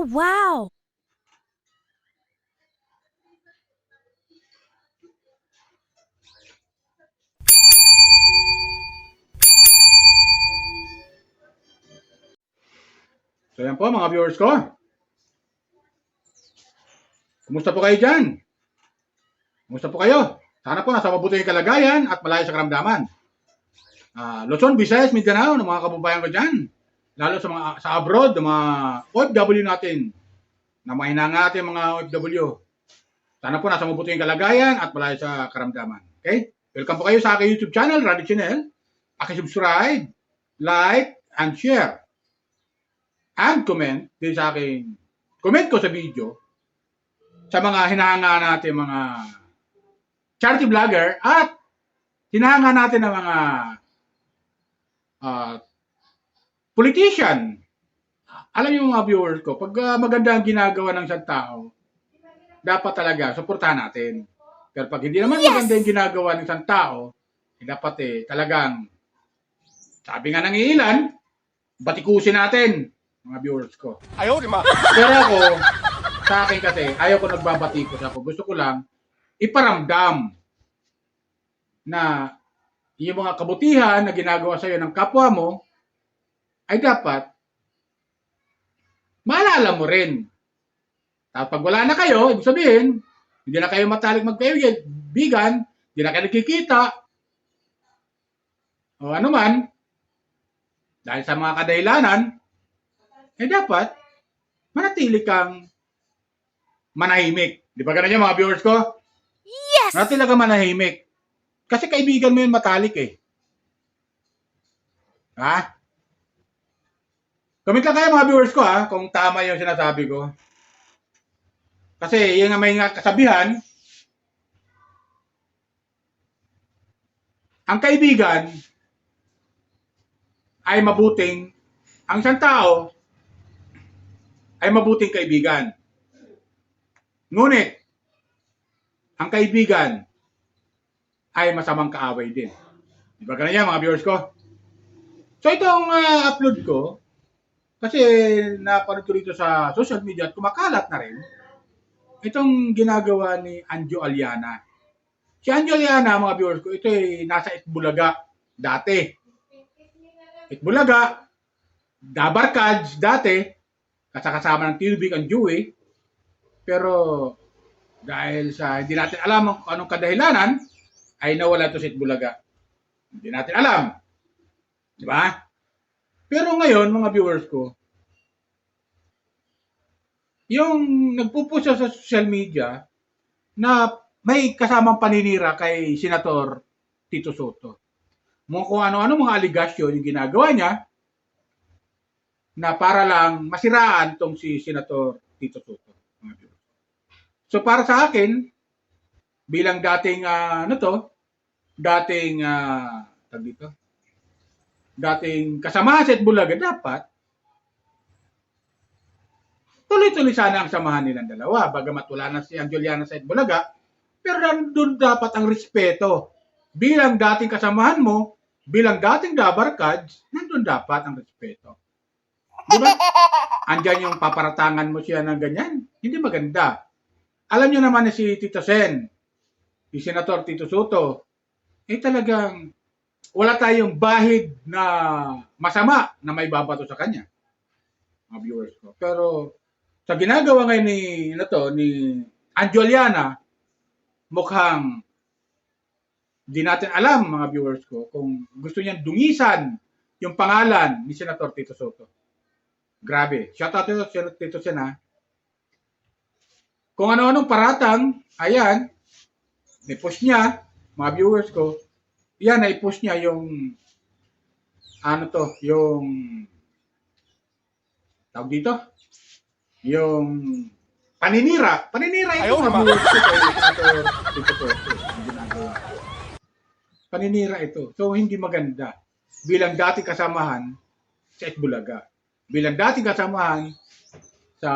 Oh, wow! So yan po mga viewers ko. Kumusta po kayo dyan? Kumusta po kayo? Sana po nasa mabuti yung kalagayan at malayo sa karamdaman. Luzon, Visayas, Mindanao, ng mga kababayan ko dyan. Lalo sa abroad, ng mga OFW natin. Na mga hinanga natin mga OFW. Sana po nasa mabuti yung kalagayan at malayo sa karamdaman. Okay? Welcome po kayo sa aking YouTube channel, Randy Channel. Subscribe, like, and share. And comment din sa aking comment ko sa video sa mga hinahanga natin mga charity vlogger at hinahanga natin ng mga politician. Alam niyo mga viewers ko, pag maganda ang ginagawa ng isang tao, dapat talaga suportahan natin. Pero pag hindi naman maganda yung ginagawa ng isang tao, dapat talagang, sabi nga ng ilan, batikusin natin, mga viewers ko. Ayaw, di ma. Pero ako, sa akin kasi, ayaw ko nagbabatikos ako. Gusto ko lang iparamdam na yung mga kabutihan na ginagawa sa'yo ng kapwa mo ay dapat maalala mo rin. Tapos pag wala na kayo, ibig sabihin, hindi na kayo matalik magkaibigan, hindi na kayo nagkikita, o ano man, dahil sa mga kadahilanan, dapat manatili kang manahimik. Di ba ganun yung mga viewers ko? Yes! Manatili kang manahimik. Kasi kaibigan mo yun matalik eh. Ha? Comment lang kayo mga viewers ko ha, kung tama yung sinasabi ko. Kasi yung may kasabihan, ang kaibigan ay mabuting, ang isang tao ay mabuting kaibigan. Ngunit, ang kaibigan ay masamang kaaway din. Di ba ganun yan mga viewers ko? So itong upload ko, kasi napanood ko rito sa social media at kumakalat na rin, itong ginagawa ni Anjo Aliana. Si Anjo Aliana, mga viewers ko, ito ay nasa Itbulaga dati. Itbulaga, Dabarkads dati, kasama ng Tilbik ang Dewey, pero dahil sa hindi natin alam kung anong kadahilanan, ay nawala ito sa Itbulaga. Hindi natin alam. Di ba? Pero ngayon, mga viewers ko, yung nagpupush sa social media na may kasamang paninira kay Senator Tito Soto. Kung ano-ano mga aligasyon yung ginagawa niya na para lang masiraan tong si Senator Tito Soto. So para sa akin, bilang dating dating kasama sa Itbulaga, dapat tuloy-tuloy sana ang samahan nilang dalawa. Bagamat wala na si Anjoliana sa Itbulaga, pero nandun dapat ang respeto. Bilang dating kasamahan mo, bilang dating Dabarkads, nandun dapat ang respeto. Diba? Andyan yung paparatangan mo siya ng ganyan. Hindi maganda. Alam niyo naman na si Tito Sen, si Senator Tito Soto, talagang wala tayong bahid na masama na may babato sa kanya. Mga viewers ko. Pero sa ginagawa ngayon ni Anjoliana, mukhang di natin alam mga viewers ko kung gusto niyang dungisan yung pangalan ni Senator Tito Soto. Grabe. Shout out to Tito Sen ha. Kung ano-anong paratang, ayan, i-push niya, mga viewers ko, yan, i-push niya yung, yung, tawag dito, yung paninira. Paninira ito, Ayaw, mga diba? viewers ko, paninira ito. So, hindi maganda. Bilang dating kasamahan sa Itbulaga. Bilang dating kasamahan sa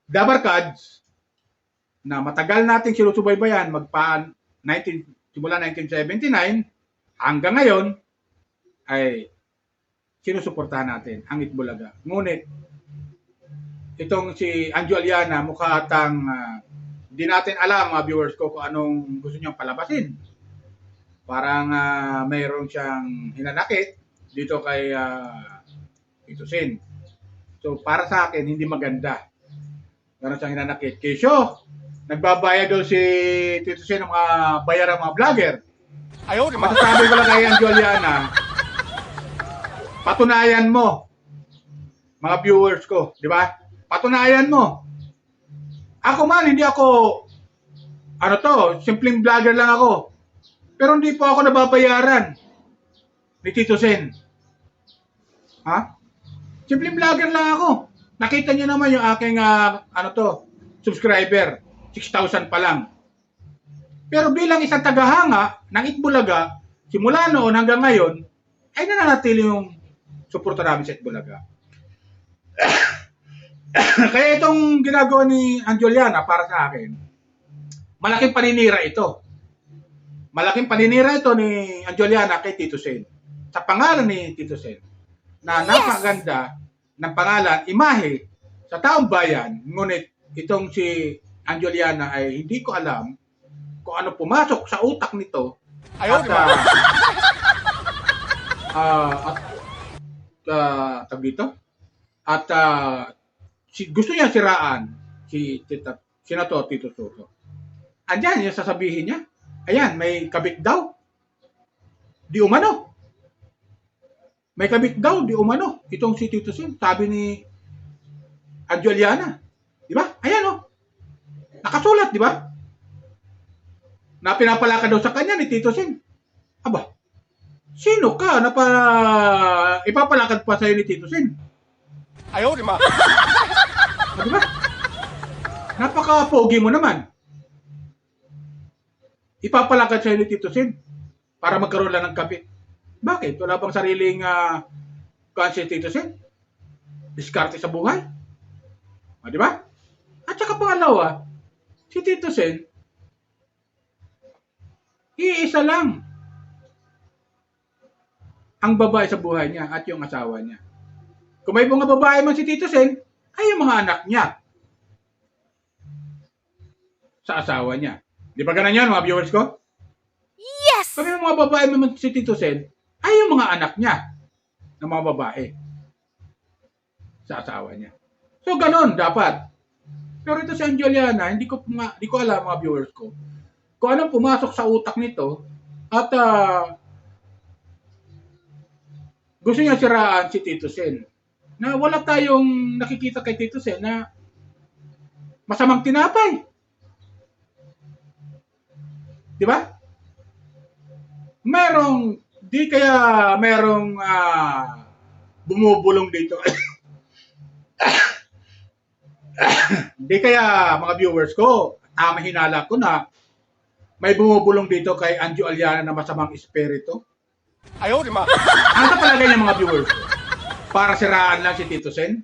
Dabarkads, na matagal nating sinusubaybayan simula 1979 hanggang ngayon ay sinusuportahan natin ang Itbulaga. Ngunit itong si Anjo Aliana mukha atang di natin alam mga viewers ko kung anong gusto niyang palabasin. Parang mayroon siyang hinanakit dito kay Tito Sen. So para sa akin hindi maganda. Meron siyang hinanakit. Kesyo, nagbabayad daw si Tito Sen ng mga bayaran mga vlogger. Ayaw, di ba? Masasabi ko lang kay Anjo Aliana, patunayan mo, mga viewers ko, di ba? Patunayan mo. Ako man, hindi ako, simpleng vlogger lang ako. Pero hindi po ako nababayaran ni Tito Sen. Ha? Simpleng vlogger lang ako. Nakita niyo naman yung aking, subscriber. 6,000 pa lang. Pero bilang isang tagahanga ng Itbulaga, simula noon hanggang ngayon, ay nananatili yung suporta namin sa Itbulaga. Kaya itong ginagawa ni Anjo Aliana para sa akin, malaking paninira ito. Malaking paninira ito ni Anjo Aliana kay Tito Sen. Sa pangalan ni Tito Sen, na napakaganda ng pangalan, imahe sa taong bayan, ngunit itong si Anjo Aliana ay hindi ko alam kung ano pumasok sa utak nito. Ayaw, di ba? Tawag dito? At gusto niya siraan si Senator Tito Soto. Andyan yung sasabihin niya. Ayan, may kabit daw. Di umano. May kabit daw, di umano. Itong si Tito Sen, sabi ni Anjo Aliana. Di ba? Ayan o. Nakasulat, di ba? Na pinapalakad daw sa kanya ni Tito Sen. Aba, sino ka na ipapalakad pa sa'yo ni Tito Sen? Ayaw, di ba? Di ba? Napaka-pogi mo naman. Ipapalakad sa'yo ni Tito Sen para magkaroon lang ng kapit. Bakit? Wala bang sariling si Tito Sen? Diskarte sa buhay? Di ba? At saka pangalawa, si Tito Sen, iisa lang ang babae sa buhay niya at yung asawa niya. Kung may mga babae man si Tito Sen, ay yung mga anak niya sa asawa niya. Di ba ganun yan, mga viewers ko? Yes! Kung may mga babae man si Tito Sen, ay yung mga anak niya na mga babae sa asawa niya. So, ganun dapat. Pero ito si Anjo Aliana, hindi ko alam, mga viewers ko, kung anong pumasok sa utak nito at gusto niya siraan si Tito Sen. Na wala tayong nakikita kay Tito Sen na masamang tinapay. Di ba? Merong bumubulong dito. Di kaya mga viewers ko, hinala ko na may bumubulong dito kay Anjo Aliana na masamang espiritu. Ayaw, di ba? Ano sa palagay niya mga viewers ko? Para siraan lang si Tito Sen?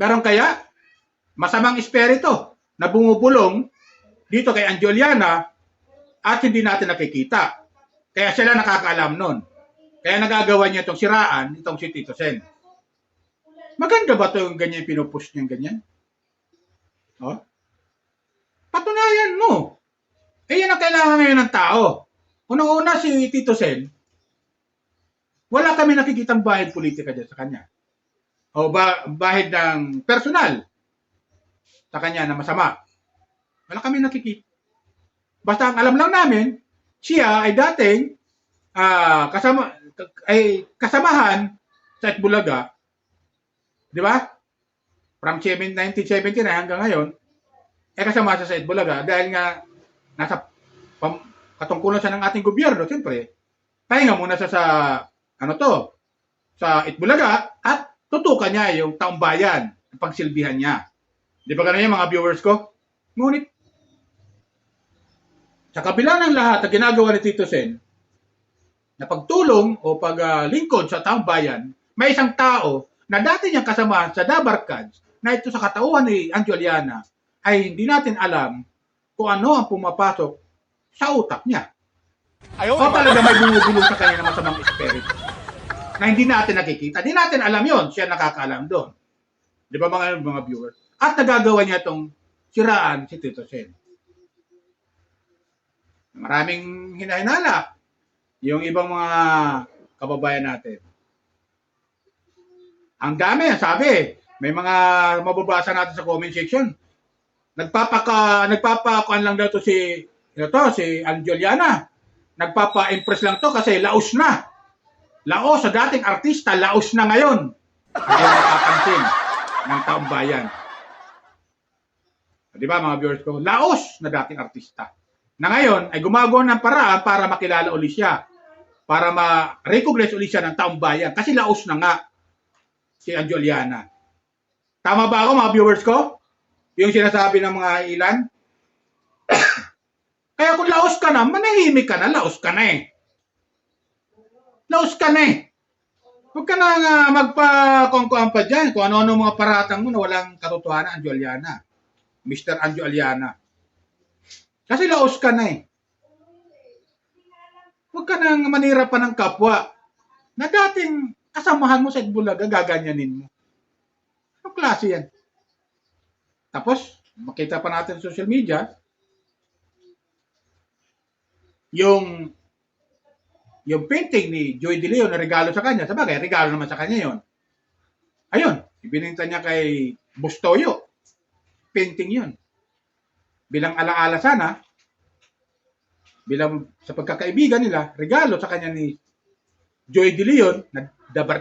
Meron kaya masamang espiritu na bumubulong dito kay Anjo Aliana at hindi natin nakikita. Kaya sila nakakaalam nun. Kaya nagagawa niya itong siraan, itong si Tito Sen. Maganda ba ito yung ganyan, pinupush niya ganyan? Oh? Patunayan mo. Yan ang kailangan ngayon ng tao. Unang-una si Tito Sen, wala kami nakikitang bahid politika dyan sa kanya. O bahid ng personal sa kanya na masama. Wala kami nakikita. Basta ang alam lang namin, siya ay dating kasamahan sa Itbulaga. Di ba? From 1979 hanggang ngayon, kasama siya sa Itbulaga dahil nga nasa katungkulan siya ng ating gobyerno, siyempre, pahinga muna siya sa Itbulaga at tutukan niya yung taong bayan, ang pagsilbihan niya. Di ba ganun yung mga viewers ko? Ngunit, sa kabila ng lahat na ginagawa ni Tito Sen, na pagtulong o paglingkod sa taong bayan, may isang tao na dati niyang kasamahan sa Dabarkads na ito sa katauhan ni Anjo Aliana ay hindi natin alam kung ano ang pumapasok sa utak niya. Ayaw, O talaga may bumubulong sa kanya ng masamang espiritu na hindi natin nakikita. Hindi natin alam yon, siya nakakaalam doon. Di ba mga viewers? At nagagawa niya itong siraan si Tito Sen. Maraming hinahinala yung ibang mga kababayan natin. Ang dami, sabi, may mga mababasa natin sa comment section. Nagpapakuan lang daw to si Anjoliana. Nagpapa-impress lang to kasi laos na. Laos sa dating artista, laos na ngayon. Hindi napapansin ng taong bayan. Di ba mga viewers ko? Laos na dating artista. Na ngayon ay gumagawa ng paraan para makilala uli siya. Para ma-recognize uli siya ng taong bayan. Kasi laos na nga si Anjoliana. Tama ba ako mga viewers ko? Yung sinasabi ng mga ilan? Kaya kung laos ka na, manahimik ka na, laos ka na eh. Laos ka na eh. Huwag ka na magpa-kongkoan pa dyan kung ano-ano mga paratang mo na walang katotohanan, Anjoliana. Mr. Anjoliana. Kasi laos ka na eh. Huwag ka nang manira pa ng kapwa na dating kasamahan mo sa Itbulaga, gaganyanin mo. Anong klase yan? Tapos, makita pa natin sa social media, yung painting ni Joy De Leon na regalo sa kanya. Sabagay, regalo naman sa kanya yon. Ayun, ibininta niya kay Bustoyo. Painting yon. Bilang alaala sana, bilang sa pagkakaibigan nila, regalo sa kanya ni Joy De Leon, na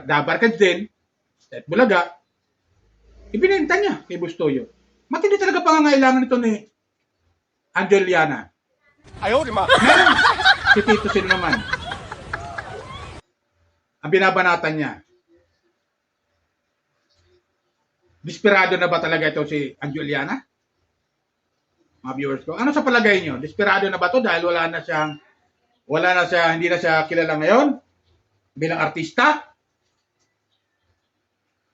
dabarkad din, sa Itbulaga, ibininta niya kay Bustoyo. Matindi talaga pangangailangan ito ni Anjoliana. Ayaw, di ma. Meron si Tito Sen naman. Ang binabanatan niya. Desperado na ba talaga ito si Anjoliana? Mga viewers ko. Ano sa palagay niyo? Desperado na ba ito dahil hindi na siya kilala ngayon bilang artista?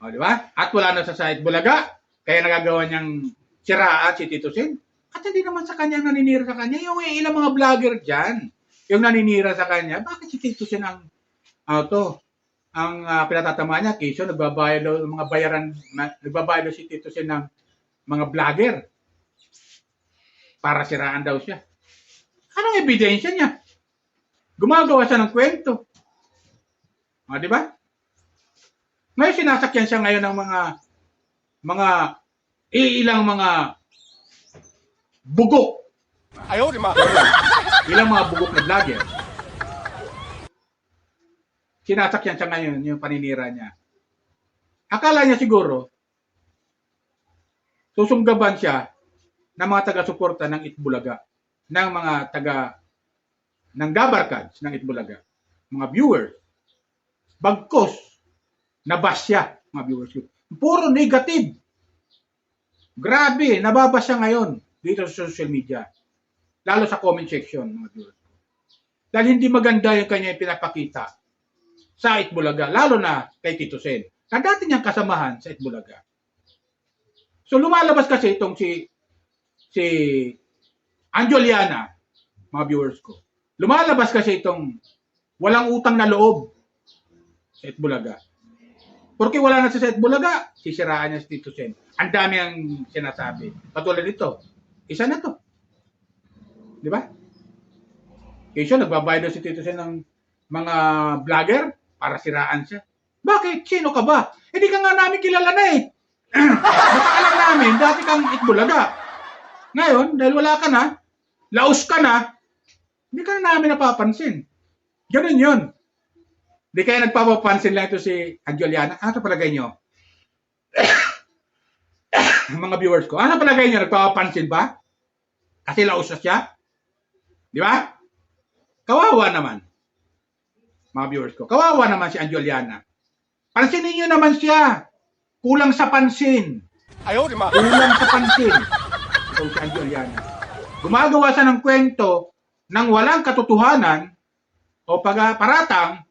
O, di ba? At wala na sa Itbulaga. Kaya nagagawa niyang siraan si Tito Sen. At hindi naman sa kanya naninira sa kanya. Yung ilang mga vlogger dyan, yung naninira sa kanya, bakit si Tito Sen ang pinatatama niya? Kesyo, nagbabayad daw si Tito Sen ng mga vlogger para siraan daw siya. Anong ebidensya niya? Gumagawa siya ng kwento. O, di ba? Ngayon sinasakyan siya ngayon ng ilang mga bugok. Ayaw, di ma. Ilang mga bugok na vlogger. Sinasakyan siya ngayon yung paninira niya. Akala niya siguro, susunggaban siya ng mga taga-suporta ng Itbulaga, ng mga ng Dabarkads ng Itbulaga, mga viewers. Bagkos, nabas siya, mga viewers. Puro negative. Grabe, nababas siya ngayon dito sa social media. Lalo sa comment section, mga viewers. Dahil hindi maganda yung kanya pinapakita sa Itbulaga, lalo na kay Tito Sen, na dati niyang kasamahan sa Itbulaga. So lumalabas kasi itong si Anjoliana, mga viewers ko. Lumalabas kasi itong walang utang na loob sa Itbulaga. Porque wala na siya sa Itbulaga, sisiraan niya si Tito Sen. Ang dami ang sinasabi. Katulad nito, isa na to. Di ba? Kesyo, nagbabayad daw si Tito Sen ng mga vlogger para siraan siya. Bakit? Sino ka ba? Hindi ka nga namin kilala na eh. Baka alam namin, dati kang Itbulaga. Ngayon, dahil wala ka na, laos ka na, hindi ka na namin napapansin. Ganun yun. Di kaya nagpapapansin lang ito si Anjoliana. Ano sa palagay nyo? Mga viewers ko. Ano sa palagay nyo? Nagpapapansin ba? Kasi laos na siya? Di ba? Kawawa naman. Mga viewers ko. Kawawa naman si Anjoliana. Pansinin nyo naman siya. Kulang sa pansin. Ayaw, di ma. Kulang sa pansin. Ito si Anjoliana. Gumagawa siya ng kwento ng walang katotohanan o paratang.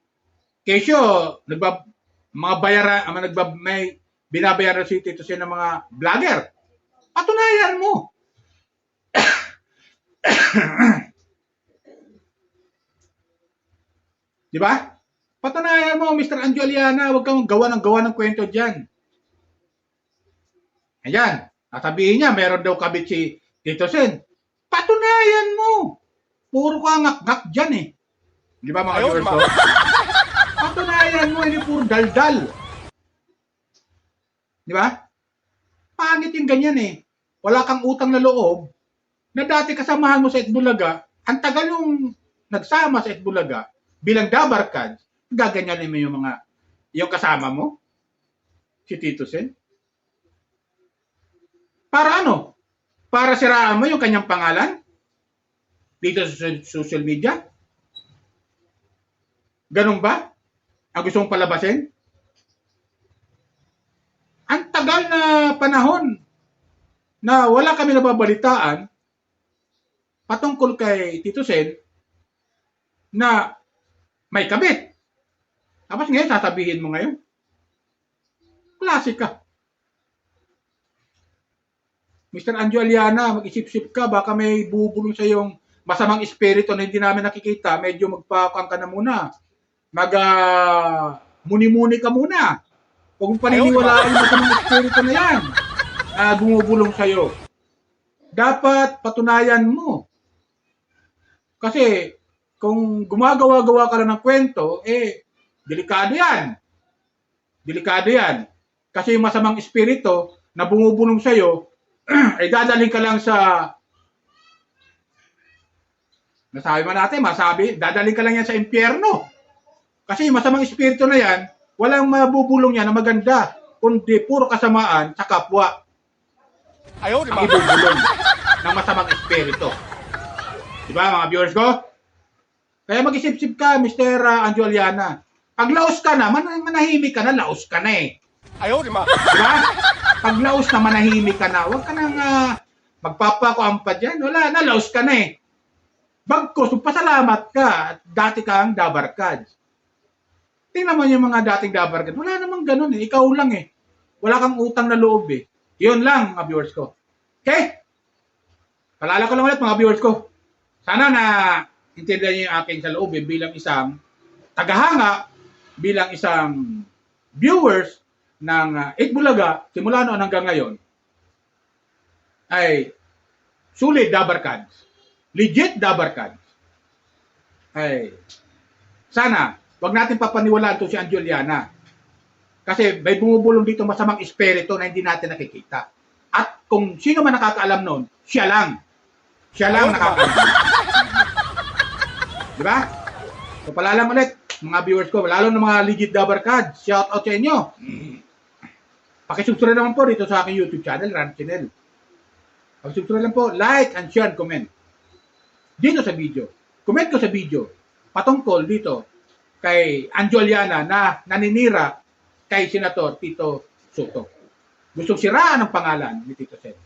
Kesyo, may binabayaran si Tito Sen ng mga vlogger. Patunayan mo. Di ba? Patunayan mo, Mr. Anjoliana, huwag kang gawa ng kwento dyan. Ayan, sasabihin niya, meron daw kabit si Tito Sen. Patunayan mo. Puro ka ngak-ngak dyan eh. Di ba mga Ayaw, viewers di ko? ba? Patunayan mo, hindi puro daldal. Di ba? Pangit yung ganyan eh. Wala kang utang na loob na dati kasamahan mo sa Itbulaga, ang tagal yung nagsama sa Itbulaga bilang dabarkad, gaganyanin mo yung kasama mo, si Tito Sen. Para ano? Para siraan mo yung kanyang pangalan dito sa social media? Ganun ba? Ang gusto mong palabasin? Ang tagal na panahon na wala kami nababalitaan patungkol kay Tito Sen na may kabit. Tapos ngayon, sasabihin mo ngayon. Klase ka. Mr. Anjo Aliana, mag-isip-isip ka, baka may bubulong sa yung masamang espiritu na hindi namin nakikita. Medyo magpakang ka na muna. Muni-muni ka muna. Huwag mong paniniwalaan yung masamang espiritu na yan na bumubulong sa'yo. Dapat patunayan mo. Kasi kung gumagawa-gawa ka lang ng kwento, delikado yan. Delikado yan. Kasi yung masamang espiritu na bumubulong sa'yo, ay dadaling ka lang sa nasabi man natin, dadaling ka lang yan sa impyerno. Kasi yung masamang espiritu na yan, walang mabubulong yan na maganda, kundi puro kasamaan sa kapwa. Ayaw, di Ang ba? ibubulong ng masamang espiritu. Diba mga viewers ko? Kaya mag-isip-isip ka, Mr. Anjo Aliana. Pag laos ka na, manahimik ka na, laos ka na eh. Ayaw, di ba? Diba? Pag laos na, manahimik ka na. Huwag ka nang magpapakuampa dyan. Wala na, laos ka na eh. Bagkos, pasalamat ka at dati kang dabarkad. Tingnan mo yung mga dating dabarkad. Wala namang ganun eh. Ikaw lang eh. Wala kang utang na loob eh. Yun lang mga viewers ko. Okay? Palala ko lang ulit mga viewers ko. Sana na intindihan niyo yung aking saloobin bilang isang tagahanga, bilang isang viewers ng Itbulaga, simula noon hanggang ngayon, ay sulit dabarkad. Legit dabarkad. Ay, sana, wag natin papaniwalaan to si Anjo Aliana. Kasi may bumubulong dito masamang espiritu na hindi natin nakikita. At kung sino man nakakaalam noon, siya lang. Siya lang nakakaalam. Diba? So palalang ulit, mga viewers ko, lalo ng mga legit dabarkad, shout out sa inyo. Pakisubscribe naman po dito sa aking YouTube channel, Ran Channel. Pakisubscribe lang po, like and share and comment. Dito sa video. Comment ko sa video patungkol dito kay Anjo Aliana na naninira kay Senator Tito Soto. Gustong siraan ang pangalan ni Tito Sen.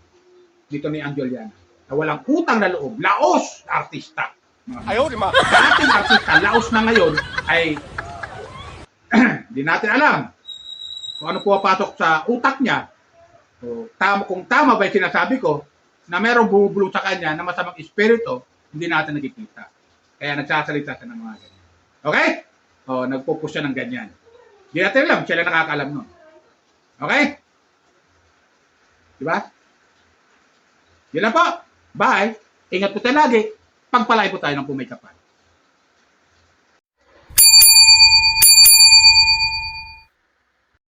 Dito ni Anjo Aliana. Na walang utang na loob. Laos na artista. Ayaw, di ba? Dating artista, laos na ngayon ay di natin alam kung ano pumapasok sa utak niya. O, kung tama ba yung sinasabi ko na merong bumubulong sa kanya na masamang espiritu, hindi natin nakikita. Kaya nagsasalita siya ng mga ganyan. Okay? O, nagpo-push siya ng ganyan. Hindi natin alam, siya lang nakakaalam nun. Okay? Diba? Yun lang po. Bye. Ingat po tayo lagi. Pagpalay po tayo ng pumikapan.